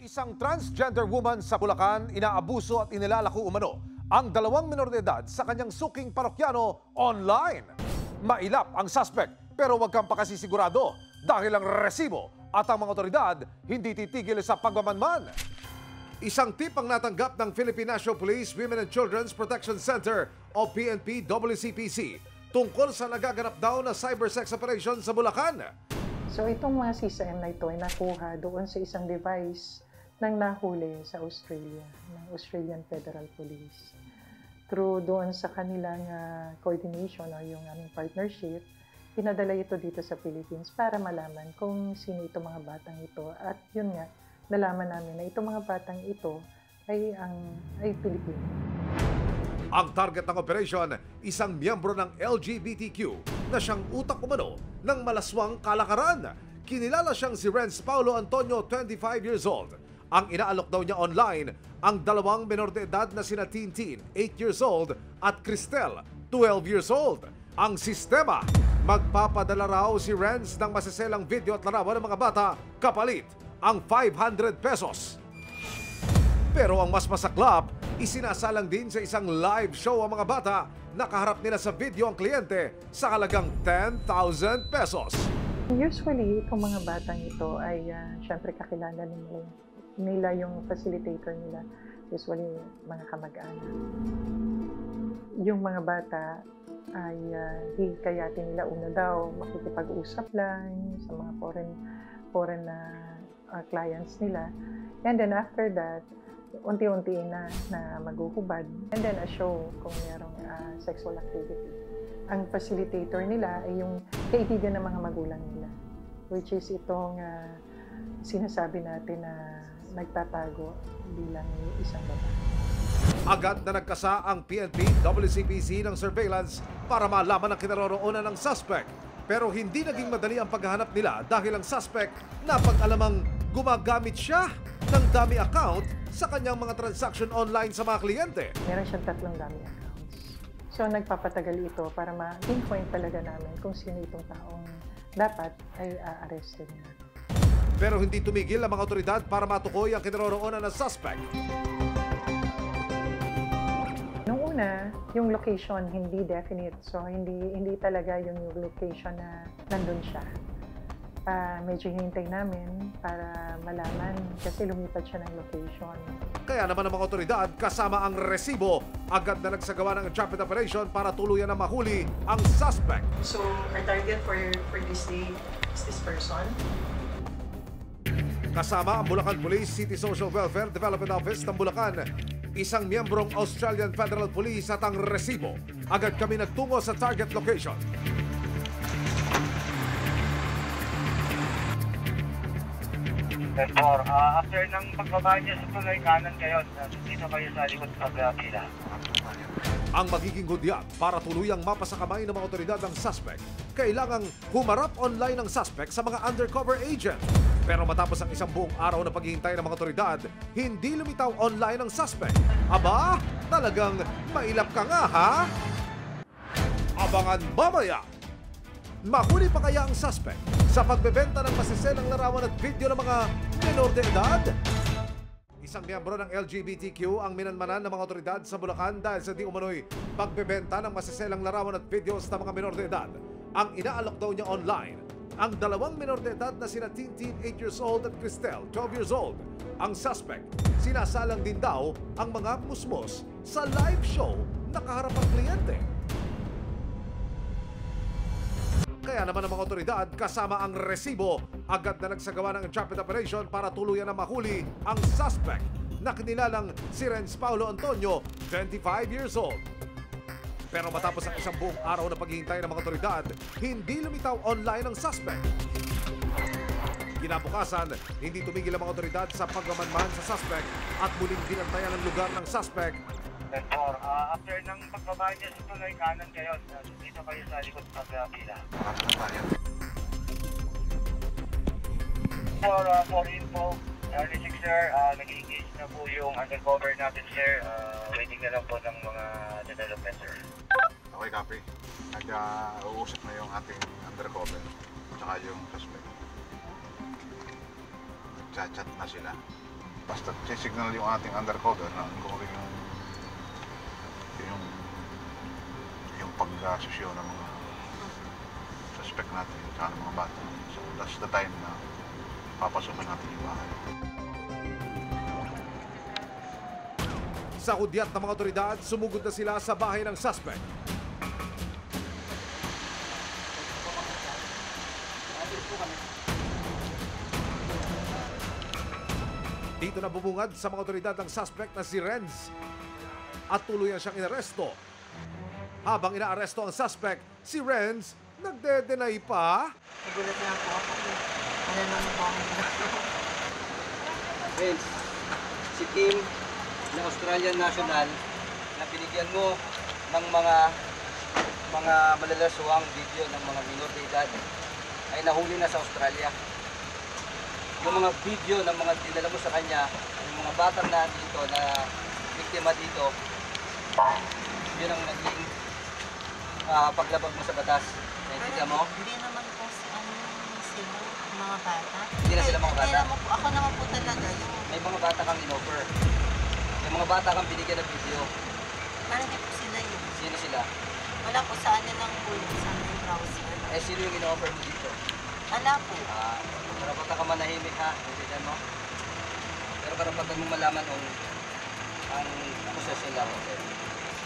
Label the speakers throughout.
Speaker 1: Isang transgender woman sa Bulacan inaabuso at inilalako umano ang 2 menor de edad sa kanyang suking parokyano online. Mailap ang suspect pero huwag kang pakasisigurado dahil ang resibo at ang mga otoridad hindi titigil sa pagmamanman. Isang tip ang natanggap ng Philippine National Police Women and Children's Protection Center o PNP WCPC tungkol sa nagaganap daw na cybersex operation sa Bulacan.
Speaker 2: So itong mga CCM na ito ay nakuha doon sa isang device ng nahuli sa Australia, ng Australian Federal Police. Through doon sa kanilang coordination o yung aming partnership, pinadala ito dito sa Philippines para malaman kung sino itong mga batang ito. At yun nga, nalaman namin na itong mga batang ito ay Pilipino.
Speaker 1: Ang target ng operasyon, isang miyembro ng LGBTQ na siyang utak umano ng malaswang kalakaran. Kinilala siyang si Renz Paulo Antonio, 25 years old. Ang inaalok daw niya online ang 2 menor de edad na sina Tintin, 8 years old, at Cristel, 12 years old. Ang sistema, magpapadala raw si Renz ng masiselang video at larawan ng mga bata kapalit ang 500 pesos. Pero ang mas masaklap, isinasalang din sa isang live show ang mga bata. Nakaharap nila sa video ang kliyente sa halagang 10,000 pesos.
Speaker 2: Usually, itong mga batang ito ay syempre kakilala nila yung facilitator nila. Usually, mga kamag-anak. Yung mga bata ay hikayatin nila una daw makikipag-usap lang sa mga foreign clients nila. And then after that, unti-unti na maghuhubad. And then a show kung mayroong sexual activity. Ang facilitator nila ay yung kaibigan ng mga magulang nila. Which is itong sinasabi natin na nagtatago bilang isang babae.
Speaker 1: Agad na nagkasa ang PNP WCPC ng surveillance para malaman ang kinaroroonan ng suspect. Pero hindi naging madali ang paghahanap nila dahil ang suspect napag-alamang gumagamit siya ng dummy account sa kanyang mga transaction online sa mga kliyente.
Speaker 2: Meron siyang 3 dummy accounts. So nagpapatagal ito para ma-pinpoint talaga namin kung sino itong taong dapat ay arrested na.
Speaker 1: Pero hindi tumigil ang mga otoridad para matukoy ang kinaroroonan ng suspect.
Speaker 2: Nung una, yung location hindi definite. So hindi talaga yung location na nandun siya. Medyo hinintay namin para malaman kasi lumipat siya ng location.
Speaker 1: Kaya naman ang mga otoridad kasama ang resibo agad na nagsagawa ng traffic operation para tuluyan na mahuli ang suspect.
Speaker 2: So our target for this day is this person.
Speaker 1: Kasama ang Bulacan Police City Social Welfare Development Office ng Bulacan, isang miyembrong Australian Federal Police at ang resibo. Agad kami nagtungo sa target location.
Speaker 3: After ng pagbaba niya sa tulay kanan kayo, dito kayo sa likod pagpila.
Speaker 1: Ang magiging hudyat para tuluyang mapasakamay ng mga otoridad ng suspect, kailangang humarap online ng suspect sa mga undercover agent. Pero matapos ang isang buong araw na paghihintay ng mga otoridad, hindi lumitaw online ang suspect. Aba, talagang mailap ka nga ha? Abangan mamaya! Mahuli pa kaya ang suspect sa pagbebenta ng masiselang larawan at video ng mga menor de edad? Isang miyembro ng LGBTQ ang minanmanan ng mga otoridad sa Bulacan dahil sa di umano'y pagbebenta ng masiselang larawan at videos ng mga menor de edad. Ang inaalok daw niya online ang 2 menor de edad na sina Tintin, 8 years old, at Cristel, 12 years old. Ang suspect, sinasalang din daw ang mga musmos sa live show na kaharap ang kliyente. Kaya naman ang mga otoridad kasama ang resibo agad na nagsagawa ng traffic operation para tuluyan na mahuli ang suspect na kinilalang si Renz Paulo Antonio, 25 years old. Pero matapos ang isang buong araw na paghihintay ng mga otoridad, hindi lumitaw online ang suspect. Kinabukasan, hindi tumigil ang mga otoridad sa pagmamanmahan sa suspect at muling binantayan ang lugar ng suspect.
Speaker 3: After ng pagbaba niya sa tulay kanan kayo, dito kayo sa likod pagpila. For info, early 6 sir, nag-engage na po yung undercover natin sir. Waiting na lang po ng mga development sir.
Speaker 4: Okay, copy. Nag-uusap na yung ating undercover at saka yung suspect. Nag-chat na sila. Basta signal yung ating undercover na kung yung pag-asosyo ng mga suspect natin sa mga bata. So that's the time na papasukan natin yung bahay.
Speaker 1: Sa hudyat ng mga otoridad, sumugod na sila sa bahay ng suspect. Dito na bumungad sa mga otoridad ang suspect na si Renz at tuluyan siyang inaresto. Habang inaaresto ang suspect, si Renz nagde-deny pa.
Speaker 5: Nagulat na po ako. Ano naman po ako
Speaker 6: Friends, si Kim na Australian national na binigyan mo ng mga malalaswang video ng mga minor de edad ay nahuli na sa Australia. Yung mga video ng mga dinala mo sa kanya, yung mga batang na dito na biktima dito, yun ang naging paglabag mo sa batas. Naintindihan mo?
Speaker 5: Hindi naman po sila, mga bata.
Speaker 6: Hindi na sila mga bata?
Speaker 5: Hindi naman po, ako naman po talaga yun.
Speaker 6: May mga bata kang in-offer. May mga bata kang binigyan ng video.
Speaker 5: Parang hindi po sila yun.
Speaker 6: Sino sila?
Speaker 5: Wala po sa ano lang po yun, sa may browser.
Speaker 6: Eh, sino yung in-offer mo dito?
Speaker 5: Wala po.
Speaker 6: Karapatan ka manahimik ha, naintindihan mo? Pero karapatan mo malaman ang posesyon lang. Okay?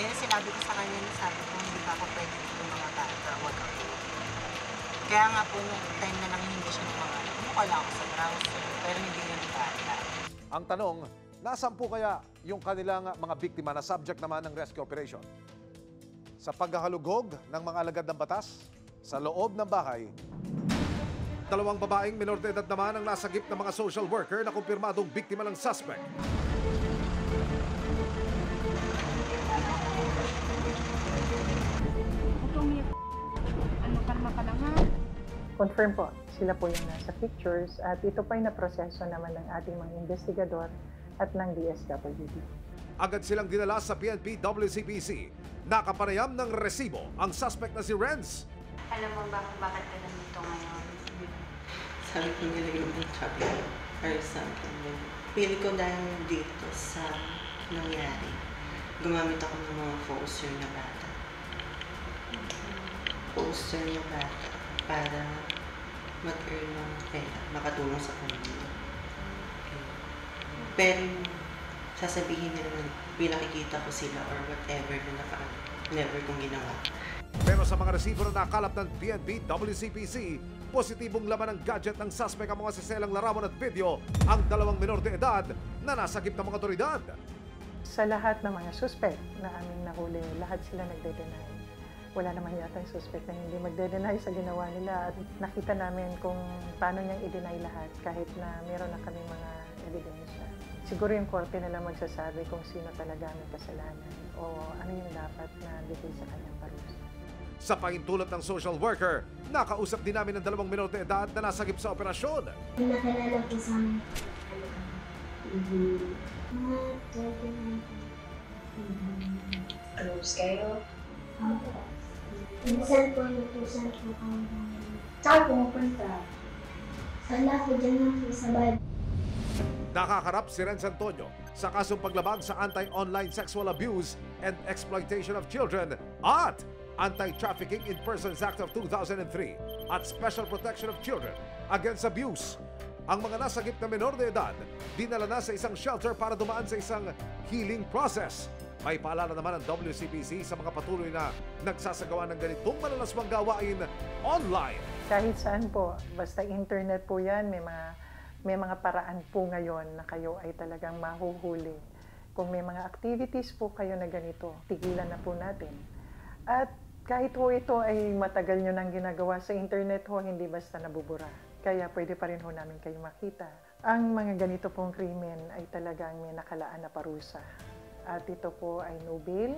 Speaker 5: Yun sinabi ko sa kanya, sabi ko, hindi pa ako pwede dito mga bata, wag ako. Kaya nga po, nung time na nangihingi siya ng mga mukha lang ako sa browser, pero hindi yun bata.
Speaker 1: Ang tanong, nasaan po kaya yung kanilang mga biktima na subject naman ng rescue operation? Sa paghahalugog ng mga alagad ng batas, sa loob ng bahay, dalawang babaeng minor de edad naman ang nasagip ng mga social worker na kumpirmadong biktima ng suspect.
Speaker 2: Confirm po, sila po yung nasa pictures at ito pa yung naproseso naman ng ating mga investigador at ng DSWD.
Speaker 1: Agad silang dinala sa PNP WCPC. Nakapanayam ng resibo ang suspect na si Renz.
Speaker 7: Alam mo ba kung bakit ka nandito ngayon?
Speaker 8: Sabi ko nila yung sabi or something. Pili ko dahil dito sa nangyari. Gumamit ako ng mga poster na bata. Poster na bata para mag-earn ng pera, makatulong sa kanila. Pero sasabihin nila na pinakikita ko sila or whatever na never kong ginawa.
Speaker 1: Pero sa mga resibo na nakalap ng PNP WCPC, positibong laman ng gadget ng suspect ang mga siselang larawan at video ang dalawang minor de edad na nasagip ng mga otoridad.
Speaker 2: Sa lahat ng mga suspect na aming nahuli, lahat sila nagde-deny. Wala naman yata yung suspect na hindi magde-deny sa ginawa nila at nakita namin kung paano niyang i-deny lahat kahit na meron na kami mga ebidensya. Siguro yung korte na lang magsasabi kung sino talaga ang kasalanan o ano yung dapat na bigay sa kanyang parusa.
Speaker 1: Sa pahintulot ng social worker, nakausap din namin ng dalawang minor de edad na nasagip sa operasyon.
Speaker 9: Nakilala po sa amin. Mga 29. Close kayo? Minsan po, inutusan po kami. Saan pumupunta? Wala po dyan lang po sa bad.
Speaker 1: Nakakarap si Renz Antonio sa kasong paglabag sa anti-online sexual abuse and exploitation of children at Anti-Trafficking in Persons Act of 2003 at Special Protection of Children Against Abuse. Ang mga nasagip na menor de edad, dinala na sa isang shelter para dumaan sa isang healing process. May paalala naman ang WCPC sa mga patuloy na nagsasagawa ng ganitong malalaswang gawain online.
Speaker 2: Kahit saan po, basta internet po yan, may mga paraan po ngayon na kayo ay talagang mahuhuli. Kung may mga activities po kayo na ganito, tigilan na po natin. At kahit ho ito ay matagal nyo nang ginagawa sa internet ho, hindi basta nabubura. Kaya pwede pa rin ho namin kayo makita. Ang mga ganito pong krimen ay talagang may nakalaan na parusa. At ito po ay no bail,